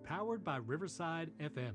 Powered by Riverside FM.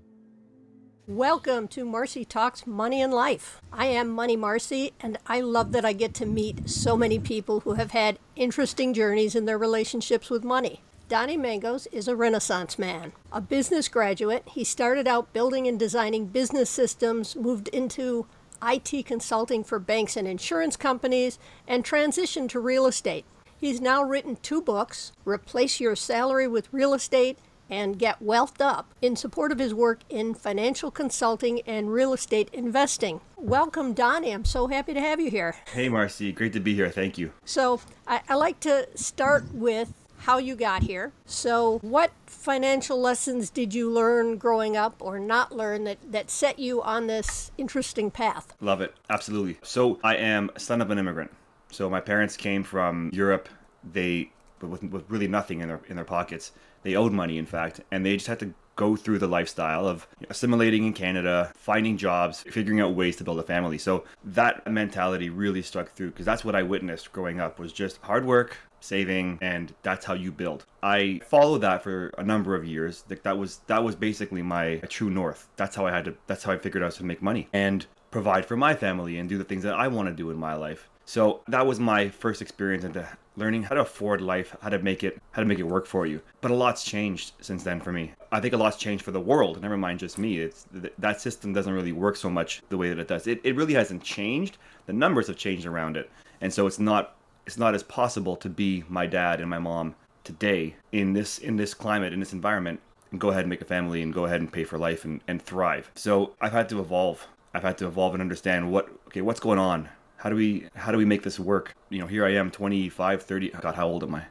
Welcome to Marci Talks Money and Life. I am Money Marci, and I love that I get to meet so many people who have had interesting journeys in their relationships with money. Donny Mangos is a Renaissance man, a business graduate. He started out building and designing business systems, moved into IT consulting for banks and insurance companies, and transitioned to real estate. He's now written 2 books, Replace Your Salary with Real Estate and Get Wealthed Up, in support of his work in financial consulting and real estate investing. Welcome, Donny. I'm so happy to have you here. Hey, Marci. Great to be here. Thank you. So I like to start with how you got here. So what financial lessons did you learn growing up or not learn that set you on this interesting path? Love it. Absolutely. So I am a son of an immigrant. So my parents came from Europe. They with really nothing in their pockets. They owed money, in fact, and they just had to go through the lifestyle of assimilating in Canada, finding jobs, figuring out ways to build a family. So that mentality really struck through, because that's what I witnessed growing up, was just hard work, saving, and that's how you build. I followed that for a number of years. That was basically my true north. That's how I figured out to make money and provide for my family and do the things that I want to do in my life. So that was my first experience into learning how to afford life, how to make it work for you. But a lot's changed since then for me. I think a lot's changed for the world, never mind just me. It's that system doesn't really work so much the way that it does. It really hasn't changed. The numbers have changed around it. And so it's not as possible to be my dad and my mom today in this climate, in this environment, and go ahead and make a family and go ahead and pay for life and thrive. So I've had to evolve. And understand what's going on. How do we make this work? Here I am, 25, 30, God, how old am I?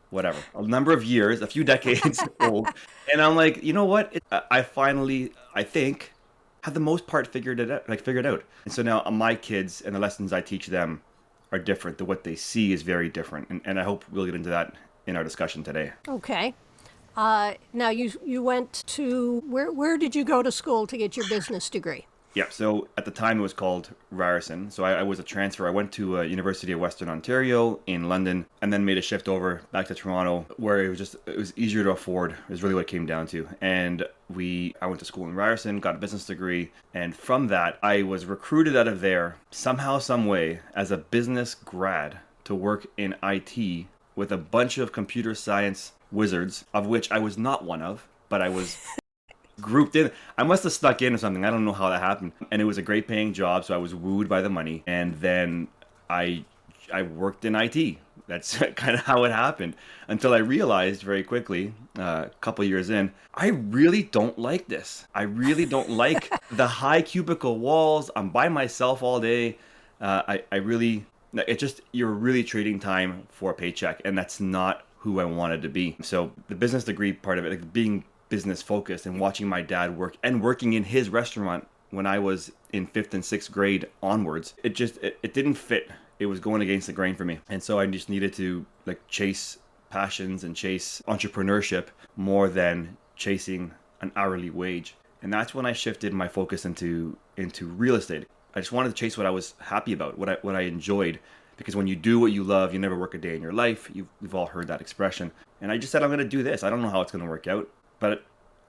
Whatever. A number of years, a few decades old. And I'm like, you know what? I finally, I think, have the most part figured out. And so now my kids and the lessons I teach them are different. What they see is very different. And I hope we'll get into that in our discussion today. Okay. Now you went to, where did you go to school to get your business degree? Yeah, so at the time it was called Ryerson. So I was a transfer. I went to University of Western Ontario in London and then made a shift over back to Toronto, where it was easier to afford, is really what it came down to. And I went to school in Ryerson, got a business degree, and from that I was recruited out of there somehow, some way, as a business grad to work in IT with a bunch of computer science wizards, of which I was not one of, but I was grouped in. I must have snuck in or something. I don't know how that happened. And it was a great paying job, so I was wooed by the money. And then I worked in IT. That's kind of how it happened, until I realized very quickly, a couple years in, I really don't like this. I really don't like the high cubicle walls. I'm by myself all day. You're really trading time for a paycheck, and that's not who I wanted to be. So the business degree part of it, like being business focused and watching my dad work and working in his restaurant when I was in 5th and 6th grade onwards, it didn't fit. It was going against the grain for me. And so I just needed to chase passions and chase entrepreneurship more than chasing an hourly wage. And that's when I shifted my focus into real estate. I just wanted to chase what I was happy about, what I enjoyed. Because when you do what you love, you never work a day in your life. We've all heard that expression. And I just said, I'm going to do this. I don't know how it's going to work out, but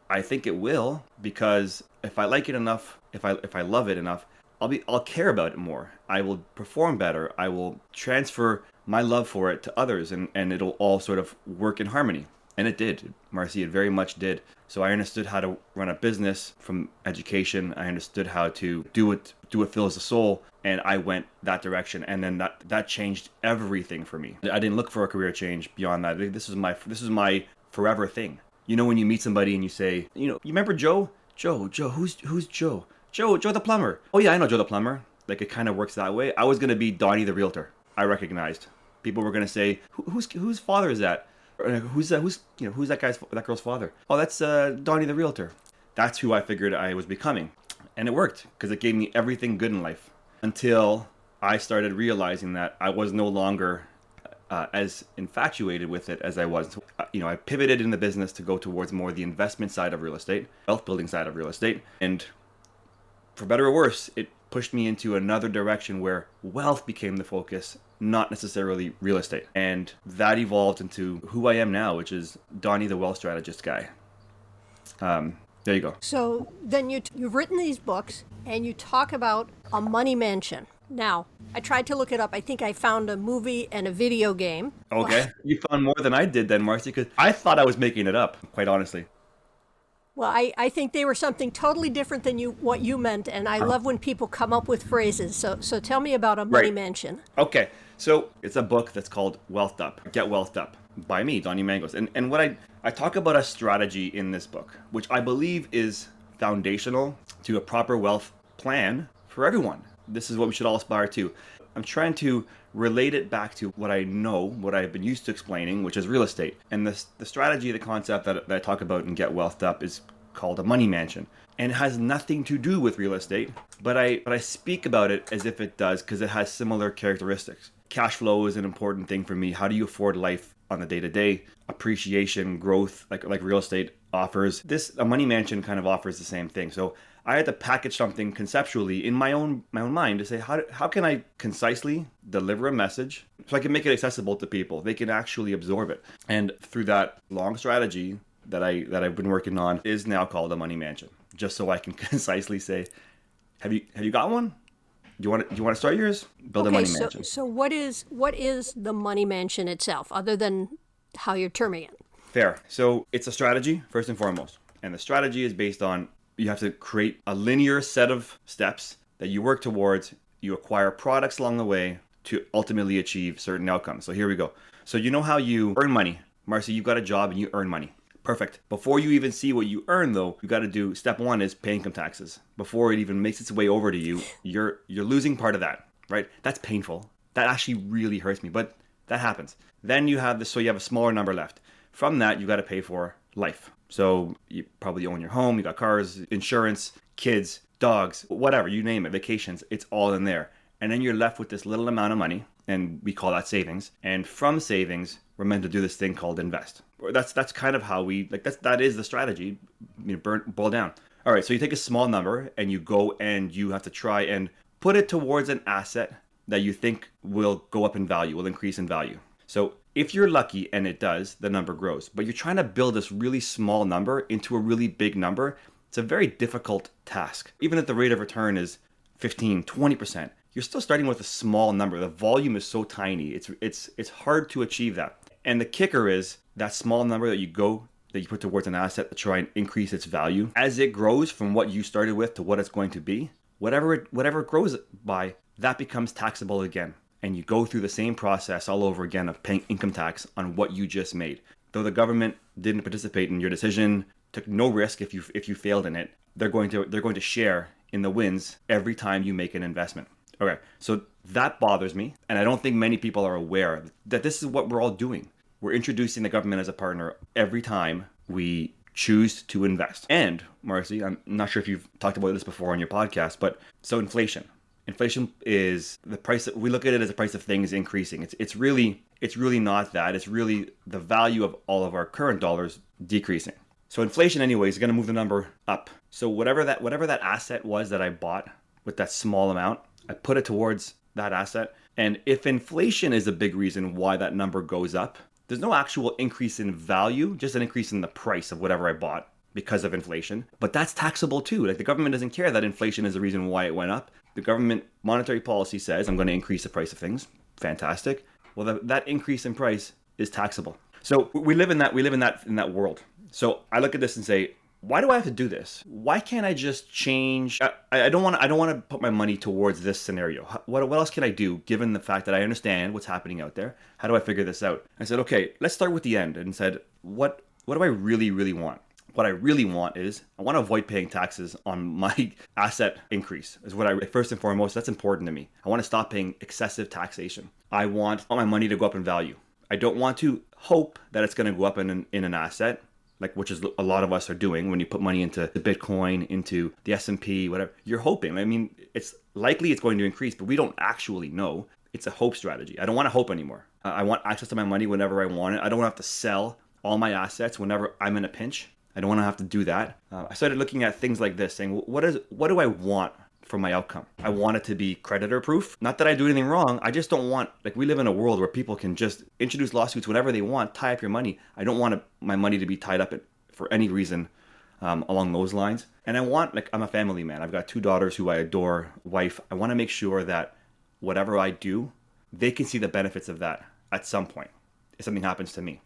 I think it will, because if I like it enough, if I love it enough, I'll care about it more. I will perform better. I will transfer my love for it to others, and it'll all sort of work in harmony. And it did, Marci. It very much did. So I understood how to run a business from education. I understood how to do what fills the soul, and I went that direction. And then that changed everything for me. I didn't look for a career change beyond that. This is my forever thing. When you meet somebody and you say, you remember Joe? Joe, who's Joe? Joe the plumber. Oh yeah, I know Joe the plumber. It kind of works that way. I was going to be Donny the realtor. I recognized. People were going to say, whose father is that? Who's that girl's father? Oh, that's Donny the realtor. That's who I figured I was becoming. And it worked, because it gave me everything good in life, until I started realizing that I was no longer as infatuated with it as I was. I pivoted in the business to go towards more the investment side of real estate, wealth building side of real estate. And for better or worse, it pushed me into another direction where wealth became the focus, not necessarily real estate. And that evolved into who I am now, which is Donny the wealth strategist guy. There you go. So then you've written these books and you talk about a money mansion. Now, I tried to look it up. I think I found a movie and a video game. Okay. You found more than I did then, Marci, because I thought I was making it up, quite honestly. Well, I think they were something totally different than what you meant, and I love when people come up with phrases. So tell me about a money mansion. Okay. So it's a book that's called Wealthed Up, Get Wealthed Up by me, Donny Mangos. And what I talk about a strategy in this book, which I believe is foundational to a proper wealth plan for everyone. This is what we should all aspire to. I'm trying to relate it back to what I know, what I've been used to explaining, which is real estate. And the strategy, the concept that I talk about in Get Wealthed Up is called a money mansion. And it has nothing to do with real estate, but I speak about it as if it does because it has similar characteristics. Cash flow is an important thing for me. How do you afford life on the day-to-day? Appreciation, growth, like real estate offers. A money mansion kind of offers the same thing. So I had to package something conceptually in my own mind to say, how can I concisely deliver a message so I can make it accessible to people? They can actually absorb it. And through that long strategy that I've been working on is now called a money mansion. Just so I can concisely say, have you got one? Do you want to start yours? Build a money mansion. So what is the money mansion itself, other than how you're terming it? Fair. So it's a strategy first and foremost, and the strategy is based on you have to create a linear set of steps that you work towards. You acquire products along the way to ultimately achieve certain outcomes. So here we go. So you know how you earn money, Marci? You've got a job and you earn money. Perfect. Before you even see what you earn, though, you got to do step one is pay income taxes. Before it even makes its way over to you, you're losing part of that, right? That's painful. That actually really hurts me, but that happens. Then you have so you have a smaller number left. From that, you got to pay for life. So you probably own your home, you got cars, insurance, kids, dogs, whatever, you name it, vacations, it's all in there. And then you're left with this little amount of money, and we call that savings. And from savings, we're meant to do this thing called invest. That's kind of how that is the strategy, boil down. All right, so you take a small number and you go and you have to try and put it towards an asset that you think will go up in value, will increase in value. So if you're lucky and it does, the number grows. But you're trying to build this really small number into a really big number. It's a very difficult task. Even if the rate of return is 15, 20%, you're still starting with a small number. The volume is so tiny. It's hard to achieve that. And the kicker is that small number that you put towards an asset to try and increase its value. As it grows from what you started with to what it's going to be, whatever it grows by, that becomes taxable again. And you go through the same process all over again of paying income tax on what you just made. Though the government didn't participate in your decision, took no risk if you failed in it, they're going to share in the wins every time you make an investment. Okay, so that bothers me, and I don't think many people are aware that this is what we're all doing. We're introducing the government as a partner every time we choose to invest. And, Marci, I'm not sure if you've talked about this before on your podcast, but so inflation. Inflation is the price that we look at it as the price of things increasing. It's really not that. It's really the value of all of our current dollars decreasing. So inflation anyway is going to move the number up. So whatever that asset was that I bought with that small amount, I put it towards that asset. And if inflation is a big reason why that number goes up, there's no actual increase in value, just an increase in the price of whatever I bought because of inflation. But that's taxable too. Like the government doesn't care that inflation is the reason why it went up. The government monetary policy says, I'm going to increase the price of things. Fantastic. Well, that increase in price is taxable. So we live in that world. So I look at this and say, why do I have to do this? Why can't I just change? I don't want to put my money towards this scenario. What else can I do given the fact that I understand what's happening out there? How do I figure this out? I said, okay, let's start with the end, and said, what do I really, really want? What I really want is I want to avoid paying taxes on my asset increase is what first and foremost, that's important to me. I want to stop paying excessive taxation. I want all my money to go up in value. I don't want to hope that it's going to go up in an asset, like which is a lot of us are doing when you put money into the Bitcoin, into the S&P, whatever. You're hoping. I mean, it's likely it's going to increase, but we don't actually know. It's a hope strategy. I don't want to hope anymore. I want access to my money whenever I want it. I don't want to have to sell all my assets whenever I'm in a pinch. I don't want to have to do that. I started looking at things like this, saying, what do I want for my outcome? I want it to be creditor proof. Not that I do anything wrong. I just don't want, we live in a world where people can just introduce lawsuits whenever they want, tie up your money. I don't want my money to be tied up for any reason along those lines. And I'm a family man. I've got 2 daughters who I adore, wife. I want to make sure that whatever I do, they can see the benefits of that at some point if something happens to me.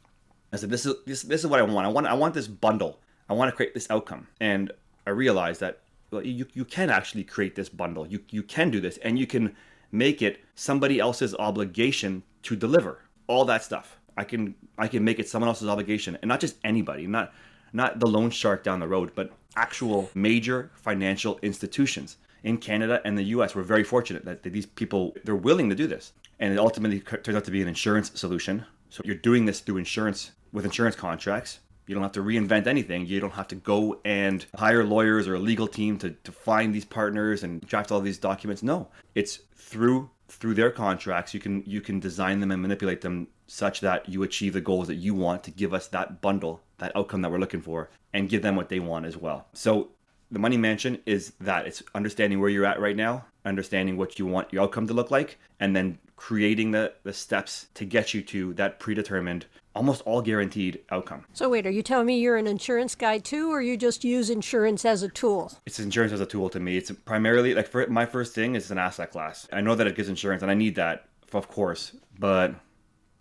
I said, this is what I want. I want this bundle. I want to create this outcome. And I realized that you can actually create this bundle. You can do this, and you can make it somebody else's obligation to deliver all that stuff. I can make it someone else's obligation, and not just anybody, not the loan shark down the road, but actual major financial institutions in Canada and the US. We're very fortunate that these people, they're willing to do this. And it ultimately turns out to be an insurance solution. So you're doing this through insurance, with insurance contracts. You don't have to reinvent anything. You don't have to go and hire lawyers or a legal team to find these partners and draft all these documents. No, it's through their contracts. You can design them and manipulate them such that you achieve the goals that you want to give us that bundle, that outcome that we're looking for, and give them what they want as well. So the Money Mansion is that. It's understanding where you're at right now, understanding what you want your outcome to look like, and then creating the steps to get you to that predetermined, almost all guaranteed outcome. So wait, are you telling me you're an insurance guy too, or you just use insurance as a tool? It's insurance as a tool to me. It's primarily, like, for my first thing is an asset class. I know that it gives insurance, and I need that, of course, but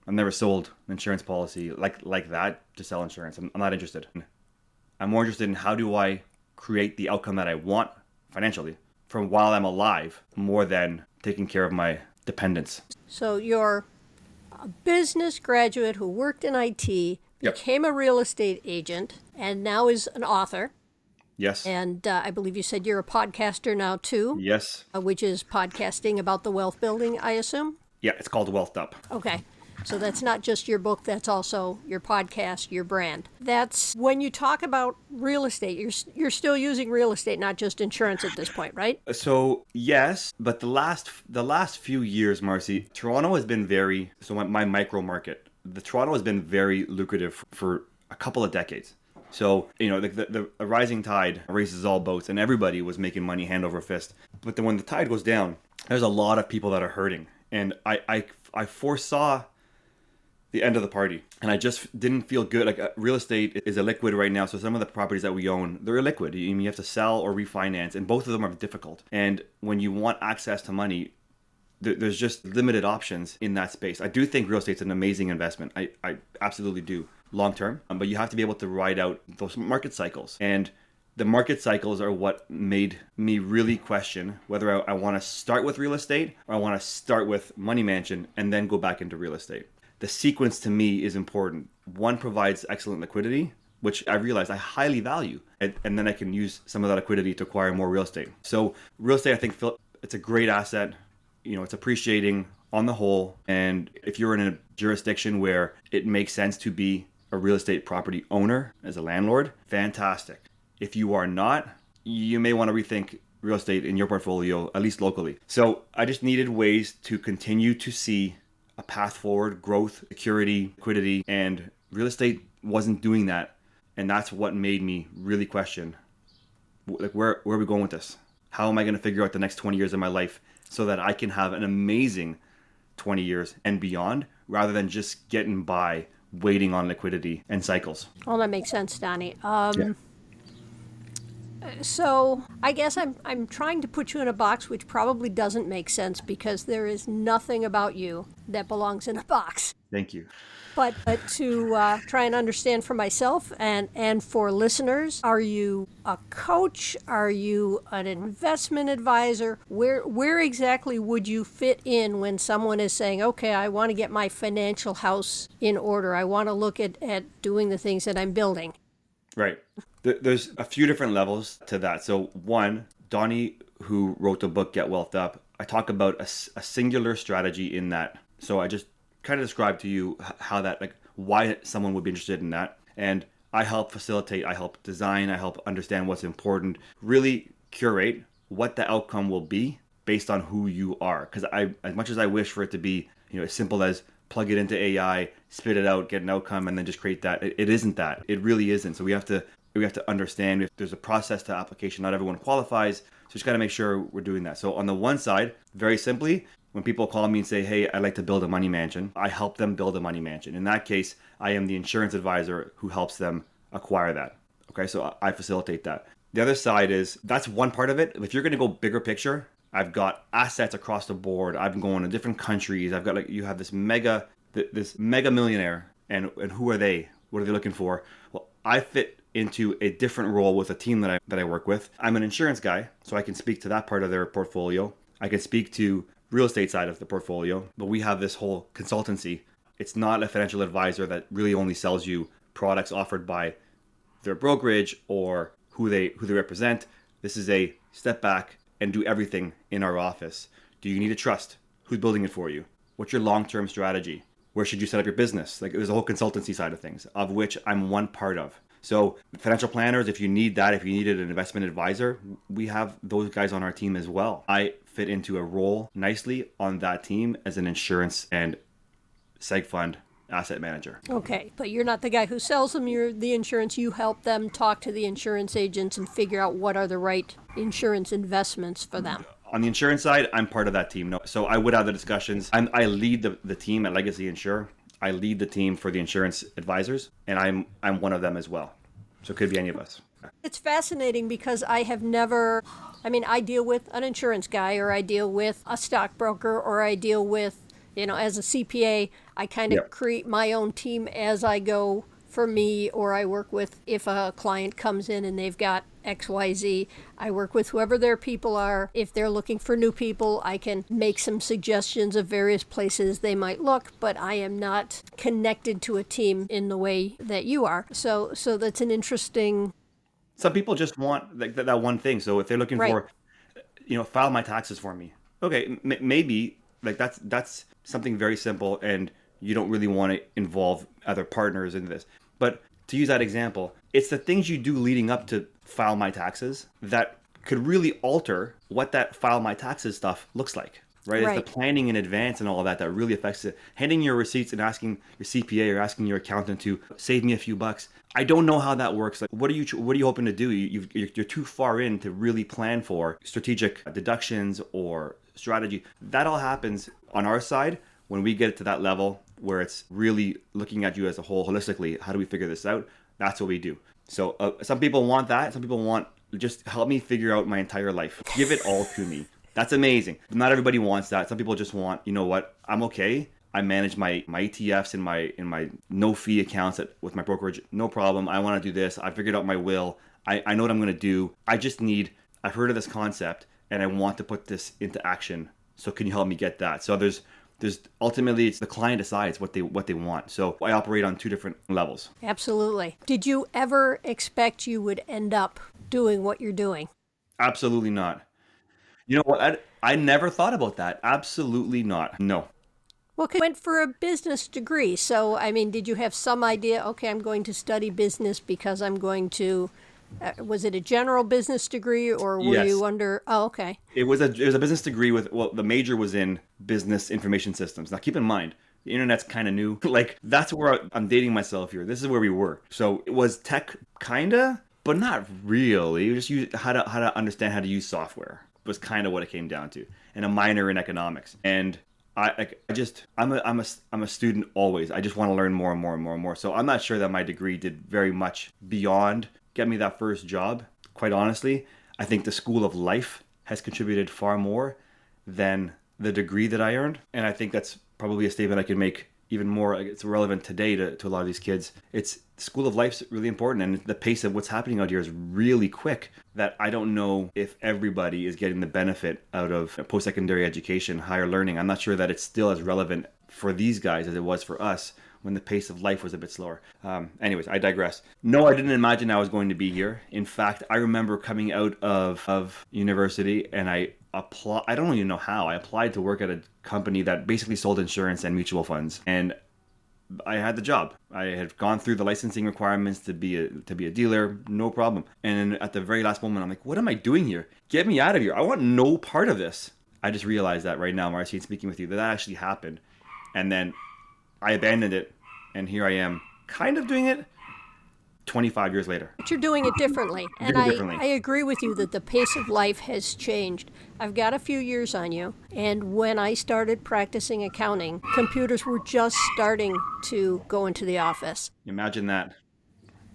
I've never sold an insurance policy like that to sell insurance. I'm not interested. I'm more interested in how do I create the outcome that I want financially from while I'm alive, more than taking care of my dependents. So you're a business graduate who worked in IT, became a real estate agent, and now is an author. Yes. And I believe you said you're a podcaster now too. Yes. Which is podcasting about the wealth building, I assume? Yeah, it's called Wealth Up. Okay. So that's not just your book, that's also your podcast, your brand. That's when you talk about real estate, you're still using real estate, not just insurance at this point, right? So yes, but the last few years, Marci, Toronto has been my micro market. Toronto has been very lucrative for a couple of decades. So, the rising tide raises all boats, and everybody was making money hand over fist. But then when the tide goes down, there's a lot of people that are hurting. And I foresaw the end of the party, and I just didn't feel good. Like, real estate is illiquid right now, so some of the properties that we own, they're illiquid. You have to sell or refinance, and both of them are difficult. And when you want access to money, there's just limited options in that space. I do think real estate's an amazing investment. I absolutely do, long term, but you have to be able to ride out those market cycles. And the market cycles are what made me really question whether I want to start with real estate or I want to start with Money Mansion and then go back into real estate. The sequence to me is important. One provides excellent liquidity, which I realize I highly value, and then I can use some of that liquidity to acquire more real estate. So real estate, I think it's a great asset. It's appreciating on the whole. And if you're in a jurisdiction where it makes sense to be a real estate property owner as a landlord, fantastic. If you are not, you may want to rethink real estate in your portfolio, at least locally. So I just needed ways to continue to see a path forward, growth, security, liquidity, and real estate wasn't doing that. And that's what made me really question, like, where are we going with this? How am I going to figure out the next 20 years of my life so that I can have an amazing 20 years and beyond, rather than just getting by waiting on liquidity and cycles? Well, that makes sense, Donny. So I guess I'm trying to put you in a box, which probably doesn't make sense because there is nothing about you that belongs in a box. Thank you. But to try and understand for myself and for listeners, are you a coach? Are you an investment advisor? Where exactly would you fit in when someone is saying, okay, I want to get my financial house in order. I want to look at doing the things that I'm building. Right. There's a few different levels to that. So one, Donny, who wrote the book Get Wealth Up, I talk about a singular strategy in that. So I just kind of described to you how that, like, why someone would be interested in that. And I help facilitate, I help design, I help understand what's important, really curate what the outcome will be based on who you are. Because as much as I wish for it to be, as simple as plug it into AI, spit it out, get an outcome, and then just create that, it isn't that. It really isn't. So we have to understand there's a process to application. Not everyone qualifies. So just got to make sure we're doing that. So on the one side, very simply, when people call me and say, hey, I'd like to build a money mansion, I help them build a money mansion. In that case, I am the insurance advisor who helps them acquire Okay, so I facilitate that. The other side is, that's one part of it. If you're going to go bigger picture, I've got assets across the board. I'm going to different countries. I've got, like, you have this mega millionaire, and who are they? What are they looking for? Well, I fit into a different role with a team that I work with. I'm an insurance guy, so I can speak to that part of their portfolio. I can speak to real estate side of the portfolio, but we have this whole consultancy. It's not a financial advisor that really only sells you products offered by their brokerage or who they represent. This is a step back and do everything in our office. Do you need a trust? Who's building it for you? What's your long-term strategy? Where should you set up your business? Like, there's a whole consultancy side of things, of which I'm one part of. So financial planners, if you need that, if you needed an investment advisor, we have those guys on our team as well. I fit into a role nicely on that team as an insurance and seg fund asset manager. Okay, but you're not the guy who sells them. You're the insurance. You help them talk to the insurance agents and figure out what are the right insurance investments for them. On the insurance side, I'm part of that team. No, so I would have the discussions. I lead the team at Legacy Insure. I lead the team for the insurance advisors, and I'm one of them as well. So it could be any of us. It's fascinating because I deal with an insurance guy, or I deal with a stockbroker, or I deal with, as a CPA, I kind of create my own team as I go for me, or I work with, if a client comes in and they've got XYZ, I work with whoever their people are. If they're looking for new people, I can make some suggestions of various places they might look, but I am not connected to a team in the way that you are. So that's an interesting... Some people just want that one thing. So if they're looking for, file my taxes for me. Okay, maybe that's something very simple, and you don't really want to involve other partners in this. But to use that example, it's the things you do leading up to file my taxes that could really alter what that file my taxes stuff looks like, right? It's the planning in advance and all of that really affects it. Handing your receipts and asking your CPA or asking your accountant to save me a few bucks. I don't know how that works. Like, what are you hoping to do? You're too far in to really plan for strategic deductions or strategy. That all happens on our side when we get to that level where it's really looking at you as a whole holistically. How do we figure this out? That's what we do. So some people want that. Some people want, just help me figure out my entire life. Give it all to me. That's amazing. But not everybody wants that. Some people just want, you know what? I'm okay. I manage my ETFs in my no fee accounts with my brokerage. No problem. I want to do this. I figured out my will. I know what I'm going to do. I've heard of this concept and I want to put this into action. So can you help me get that? So there's ultimately, it's the client decides what they want. So I operate on two different levels. Absolutely. Did you ever expect you would end up doing what you're doing? Absolutely not. You know what? I never thought about that. Absolutely not. No. Well, you went for a business degree. So, did you have some idea, okay, I'm going to study business because I'm going to... was it a general business degree, or were you under... Oh, okay. It was a business degree the major was in business information systems. Now, keep in mind, the internet's kind of new. That's where I'm dating myself here. This is where we were. So it was tech, kinda, but not really. You just use how to understand how to use software was kind of what it came down to, and a minor in economics. And I'm a student always. I just want to learn more and more and more and more. So I'm not sure that my degree did very much beyond get me that first job. Quite honestly, I think the school of life has contributed far more than the degree that I earned. And I think that's probably a statement I can make even more. It's relevant today to a lot of these kids. It's school of life's really important, and the pace of what's happening out here is really quick that I don't know if everybody is getting the benefit out of post-secondary education, higher learning. I'm not sure that it's still as relevant for these guys as it was for us when the pace of life was a bit slower. Anyways, I digress. No, I didn't imagine I was going to be here. In fact, I remember coming out of university and I don't even know how. I applied to work at a company that basically sold insurance and mutual funds. And I had the job. I had gone through the licensing requirements to be a dealer, no problem. And at the very last moment, I'm like, what am I doing here? Get me out of here. I want no part of this. I just realized that right now, Marci, speaking with you, that actually happened. And then I abandoned it, and here I am, kind of doing it 25 years later. But you're doing it differently. And I agree with you that the pace of life has changed. I've got a few years on you, and when I started practicing accounting, computers were just starting to go into the office. Imagine that.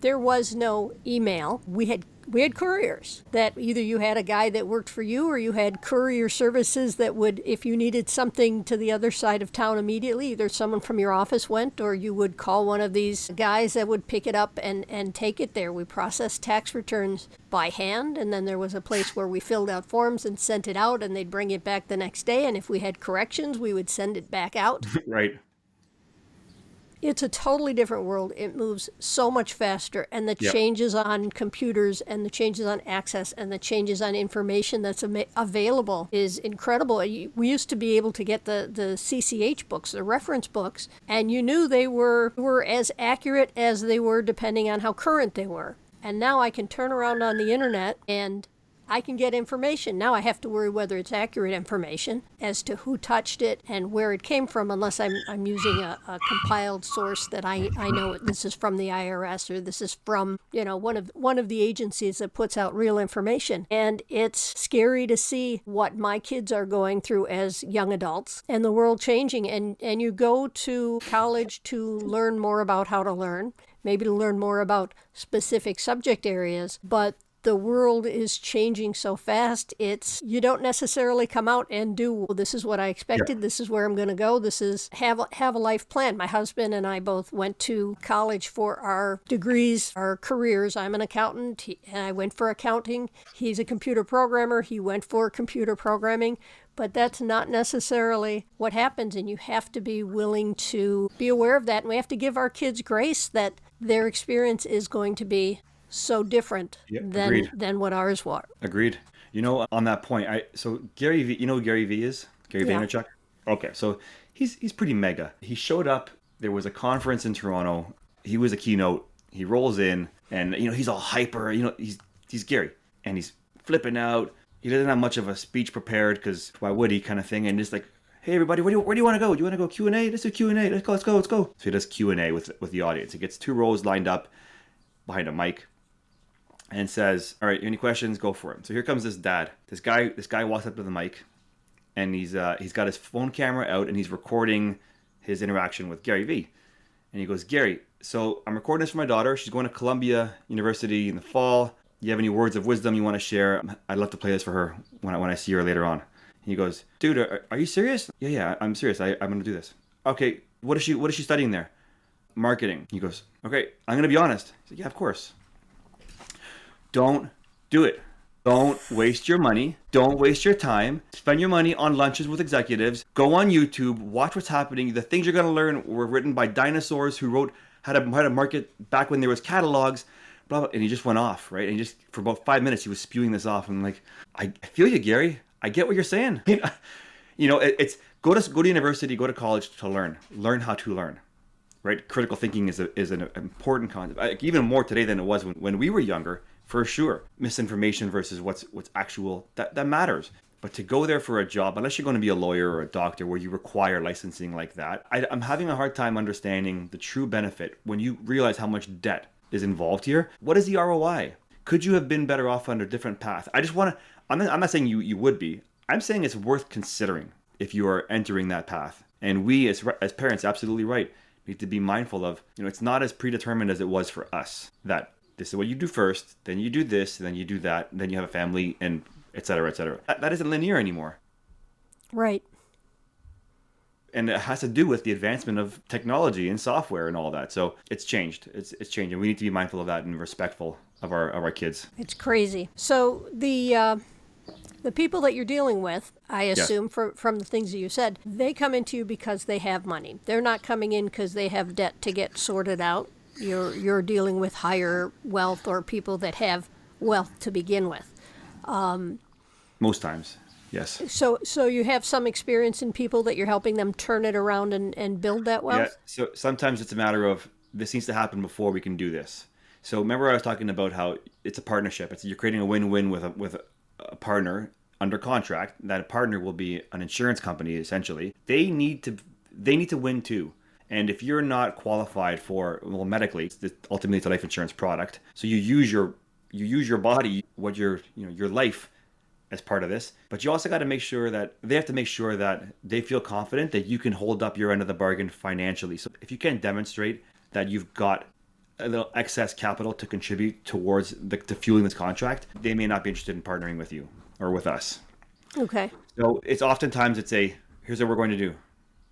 there was no email. We had couriers that either you had a guy that worked for you or you had courier services that would, if you needed something to the other side of town immediately, either someone from your office went or you would call one of these guys that would pick it up and take it there. We processed tax returns by hand, and then there was a place where we filled out forms and sent it out, and they'd bring it back the next day, and if we had corrections, we would send it back out. Right. It's a totally different world. It moves so much faster, and the changes on computers and the changes on access and the changes on information that's available is incredible. We used to be able to get the CCH books, the reference books, and you knew they were as accurate as they were depending on how current they were. And now I can turn around on the internet and I can get information. Now I have to worry whether it's accurate information as to who touched it and where it came from, unless I'm using a compiled source that I know this is from the IRS or this is from, one of the agencies that puts out real information. And it's scary to see what my kids are going through as young adults and the world changing. And you go to college to learn more about how to learn, maybe to learn more about specific subject areas, but the world is changing so fast, you don't necessarily come out and do, well, this is what I expected, this is where I'm going to go, this is, have a life plan. My husband and I both went to college for our degrees, our careers. I'm an accountant, and I went for accounting. He's a computer programmer. He went for computer programming. But that's not necessarily what happens, and you have to be willing to be aware of that, and we have to give our kids grace that their experience is going to be so different than what ours were. Agreed. On that point, so Gary V, who Gary V is? Gary Vaynerchuk? Okay, so he's pretty mega. He showed up, there was a conference in Toronto, he was a keynote, he rolls in, and he's all hyper, he's Gary, and he's flipping out. He doesn't have much of a speech prepared, because why would he, kind of thing, and just like, hey everybody, where do you want to go? Do you want to go Q&A? Let's do Q&A, let's go. So he does Q&A with the audience. He gets 2 rows lined up behind a mic, and says, all right, any questions, go for it. So here comes this dad. This guy walks up to the mic, and he's got his phone camera out, and he's recording his interaction with Gary V. And he goes, Gary, so I'm recording this for my daughter. She's going to Columbia University in the fall. You have any words of wisdom you want to share? I'd love to play this for her when I see her later on. And he goes, dude, are you serious? Yeah, I'm serious. I'm going to do this. Okay, what is she studying there? Marketing. He goes, okay, I'm going to be honest. He's like, yeah, of course. Don't do it. Don't waste your money. Don't waste your time. Spend your money on lunches with executives. Go on YouTube. Watch what's happening. The things you're going to learn were written by dinosaurs who wrote how to market back when there was catalogs. Blah, blah. And he just went off, right? And he just, for about 5 minutes, he was spewing this off. And I'm like, I feel you, Gary. I get what you're saying. It's go to university, go to college to learn. Learn how to learn. Right? Critical thinking is an important concept. Even more today than it was when we were younger. For sure, misinformation versus what's actual, that matters. But to go there for a job, unless you're going to be a lawyer or a doctor where you require licensing like that, I'm having a hard time understanding the true benefit when you realize how much debt is involved here. What is the ROI? Could you have been better off on a different path? I'm not saying you would be. I'm saying it's worth considering if you are entering that path. And we as parents, absolutely right, need to be mindful of, it's not as predetermined as it was for us, that this is what you do first, then you do this, then you do that, then you have a family, and et cetera, et cetera. That isn't linear anymore. Right. And it has to do with the advancement of technology and software and all that. So it's changed. It's changing. We need to be mindful of that and respectful of our kids. It's crazy. So the people that you're dealing with, I assume from the things that you said, they come into you because they have money. They're not coming in because they have debt to get sorted out. You're dealing with higher wealth or people that have wealth to begin with. Most times, yes. So you have some experience in people that you're helping them turn it around and build that wealth? Yeah, so sometimes it's a matter of, this needs to happen before we can do this. So remember I was talking about how it's a partnership. You're creating a win-win with a partner under contract. That partner will be an insurance company, essentially. They need to win too. And if you're not qualified for, medically, ultimately it's a life insurance product. So you use your body, your life as part of this. But you also got to make sure that they feel confident that you can hold up your end of the bargain financially. So if you can demonstrate that you've got a little excess capital to contribute towards to fueling this contract, they may not be interested in partnering with you or with us. Okay. So it's oftentimes here's what we're going to do.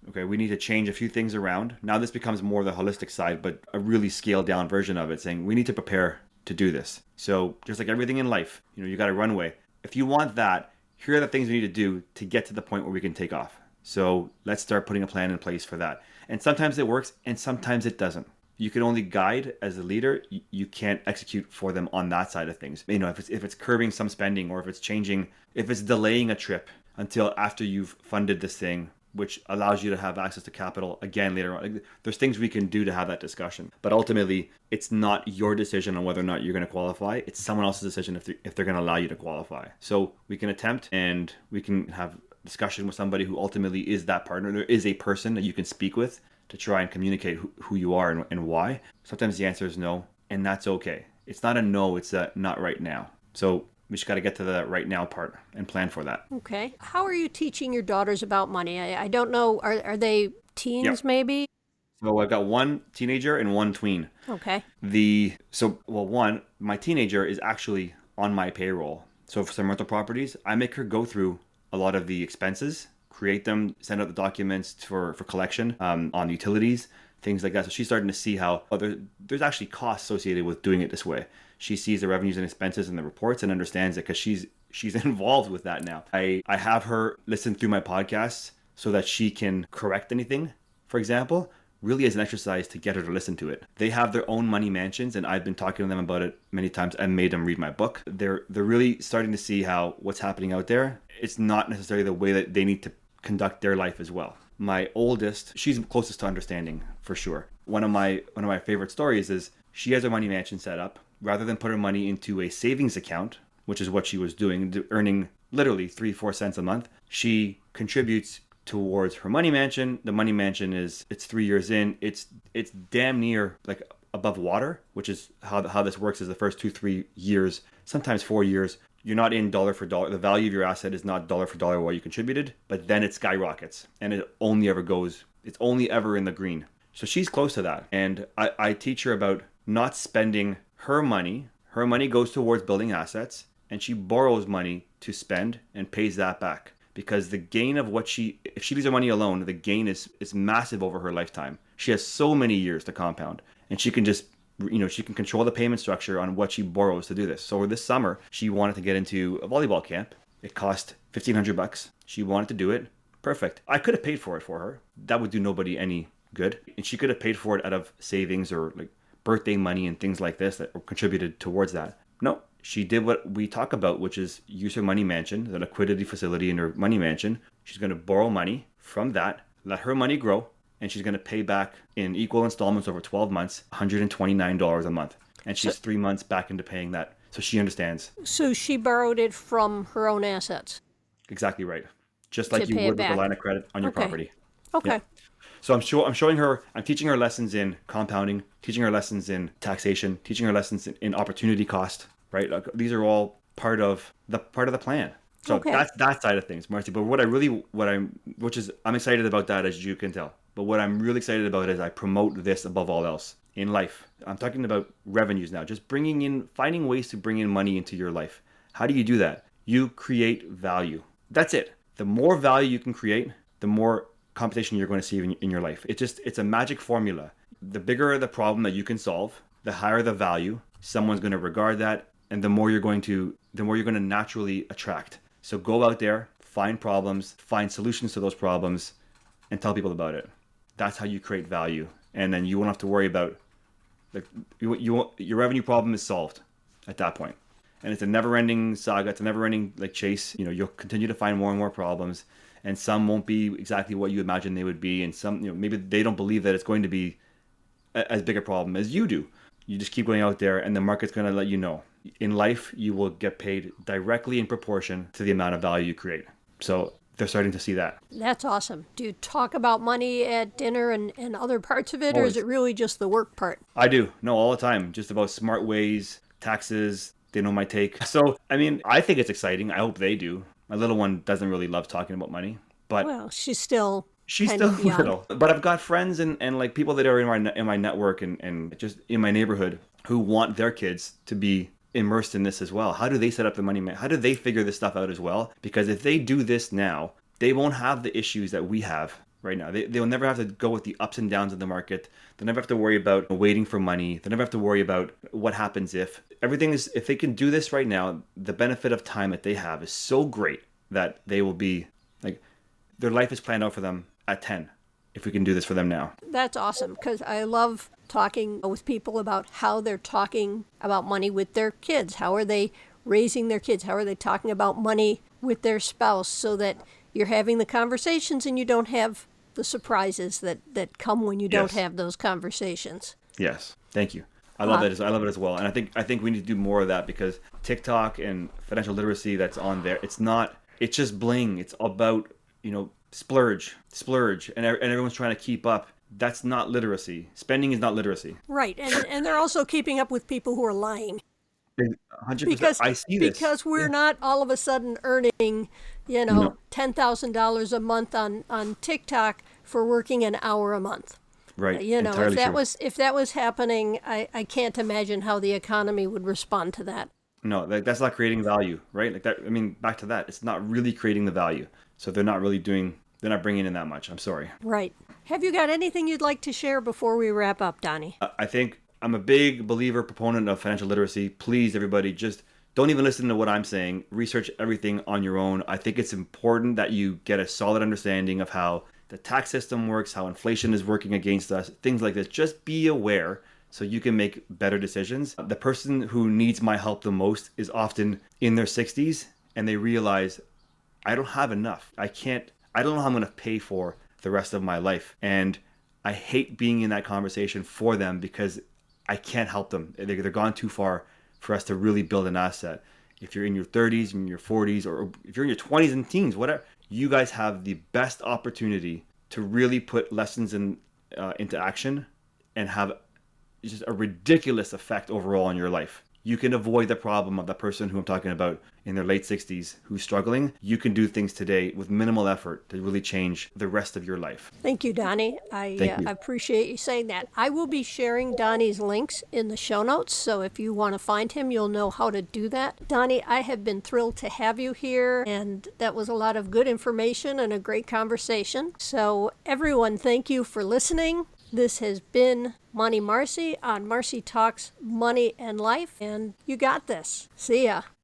Okay, we need to change a few things around. Now this becomes more the holistic side, but a really scaled down version of it, saying we need to prepare to do this. So just like everything in life, you got a runway. If you want that, here are the things we need to do to get to the point where we can take off. So let's start putting a plan in place for that. And sometimes it works and sometimes it doesn't. You can only guide as a leader. You can't execute for them on that side of things. If it's curbing some spending, or if it's delaying a trip until after you've funded this thing, which allows you to have access to capital again later on. Like, there's things we can do to have that discussion. But ultimately, it's not your decision on whether or not you're going to qualify. It's someone else's decision if they're going to allow you to qualify. So we can attempt, and we can have discussion with somebody who ultimately is that partner. There is a person that you can speak with to try and communicate who you are and why. Sometimes the answer is no, and that's okay. It's not a no, it's a not right now. So we just got to get to the right now part and plan for that. Okay. How are you teaching your daughters about money? I don't know. Are they teens? Yep. Maybe? So I've got one teenager and one tween. Okay. One, my teenager is actually on my payroll. So for some rental properties, I make her go through a lot of the expenses, create them, send out the documents for collection on utilities, things like that. So she's starting to see how there's actually costs associated with doing it this way. She sees the revenues and expenses in the reports and understands it because she's involved with that now. I have her listen through my podcasts so that she can correct anything, for example, really as an exercise to get her to listen to it. They have their own money mansions, and I've been talking to them about it many times. I made them read my book. They're really starting to see how what's happening out there, it's not necessarily the way that they need to conduct their life as well. My oldest, she's closest to understanding for sure. One of my favorite stories is she has her money mansion set up. Rather than put her money into a savings account, which is what she was doing, earning literally 3-4 cents a month, she contributes towards her money mansion. The money mansion it's 3 years in. It's damn near like above water, which is how this works. Is the first 2-3 years, sometimes 4 years, you're not in dollar for dollar. The value of your asset is not dollar for dollar what you contributed, but then it skyrockets, and it's only ever in the green. So she's close to that, and I teach her about not spending her money. Her money goes towards building assets, and she borrows money to spend and pays that back, because the gain of if she leaves her money alone, the gain is massive over her lifetime. She has so many years to compound, and she can just she can control the payment structure on what she borrows to do this. So this summer, she wanted to get into a volleyball camp. It cost $1,500. She wanted to do it. Perfect. I could have paid for it for her. That would do nobody any good. And she could have paid for it out of savings or like birthday money and things like this that were contributed towards that. No, she did what we talk about, which is use her money mansion, the liquidity facility in her money mansion. She's going to borrow money from that, let her money grow, and she's going to pay back in equal installments over 12 months, $129 a month. And she's 3 months back into paying that. So she understands. So she borrowed it from her own assets. Exactly right. Just like you would with a line of credit on your property. Okay. Yeah. So I'm teaching her lessons in compounding, teaching her lessons in taxation, teaching her lessons in opportunity cost, right? Like, these are all part of the plan. So that's that side of things, Marci. But I'm excited about that, as you can tell. But what I'm really excited about is I promote this above all else in life. I'm talking about revenues now, just finding ways to bring in money into your life. How do you do that? You create value. That's it. The more value you can create, the more competition you're going to see in your life. It's a magic formula. The bigger the problem that you can solve, the higher the value. Someone's going to regard that, and the more you're going to naturally attract. So go out there, find problems, find solutions to those problems, and tell people about it. That's how you create value, and then you won't have to worry about your revenue problem is solved at that point. And it's a never-ending saga. It's a never-ending chase. You'll continue to find more and more problems, and some won't be exactly what you imagine they would be, and some maybe they don't believe that it's going to be as big a problem as you do. You just keep going out there, and the market's going to let you know. In life, you will get paid directly in proportion to the amount of value you create. So they're starting to see that. That's awesome. Do you talk about money at dinner and other parts of it, Always. or is it really just the work part? I do. No, all the time. Just about smart ways, taxes. They know my take. So, I think it's exciting. I hope they do. My little one doesn't really love talking about money, but Well, she's still She's kind still of young. little, but I've got friends and like people that are in my network and just in my neighborhood who want their kids to be immersed in this as well. How do they set up the money? How do they figure this stuff out as well? Because if they do this now, they won't have the issues that we have right now. They'll never have to go with the ups and downs of the market. They'll never have to worry about waiting for money. They'll never have to worry about what happens if. Everything is, if they can do this right now, the benefit of time that they have is so great that they will be like, their life is planned out for them at 10 if we can do this for them now. That's awesome, because I love talking with people about how they're talking about money with their kids. How are they raising their kids? How are they talking about money with their spouse, so that you're having the conversations and you don't have the surprises that come when you don't have those conversations. Yes. Thank you. I love it as well. And I think we need to do more of that, because TikTok and financial literacy that's on there, it's just bling. It's about, splurge, and everyone's trying to keep up. That's not literacy. Spending is not literacy. Right. And they're also keeping up with people who are lying. 100%. I see this. Because we're not all of a sudden earning, $10,000 a month on TikTok for working an hour a month. Right. If that was happening, I can't imagine how the economy would respond to that. No, that's not creating value, right? Like that. I mean, back to that. It's not really creating the value. So they're not bringing in that much. I'm sorry. Right. Have you got anything you'd like to share before we wrap up, Donny? I think I'm a big proponent of financial literacy. Please, everybody, just don't even listen to what I'm saying. Research everything on your own. I think it's important that you get a solid understanding of how the tax system works, how inflation is working against us, things like this. Just be aware so you can make better decisions. The person who needs my help the most is often in their 60s, and they realize, I don't have enough. I don't know how I'm going to pay for the rest of my life. And I hate being in that conversation for them, because I can't help them. They're gone too far for us to really build an asset. If you're in your 30s, in your 40s, or if you're in your 20s and teens, whatever, you guys have the best opportunity to really put lessons into action and have just a ridiculous effect overall on your life. You can avoid the problem of the person who I'm talking about in their late 60s who's struggling. You can do things today with minimal effort to really change the rest of your life. Thank you, Donny. I appreciate you saying that. I will be sharing Donny's links in the show notes, so if you want to find him, you'll know how to do that. Donny, I have been thrilled to have you here, and that was a lot of good information and a great conversation. So everyone, thank you for listening. This has been Marci on Marci Talks Money and Life, and you got this. See ya.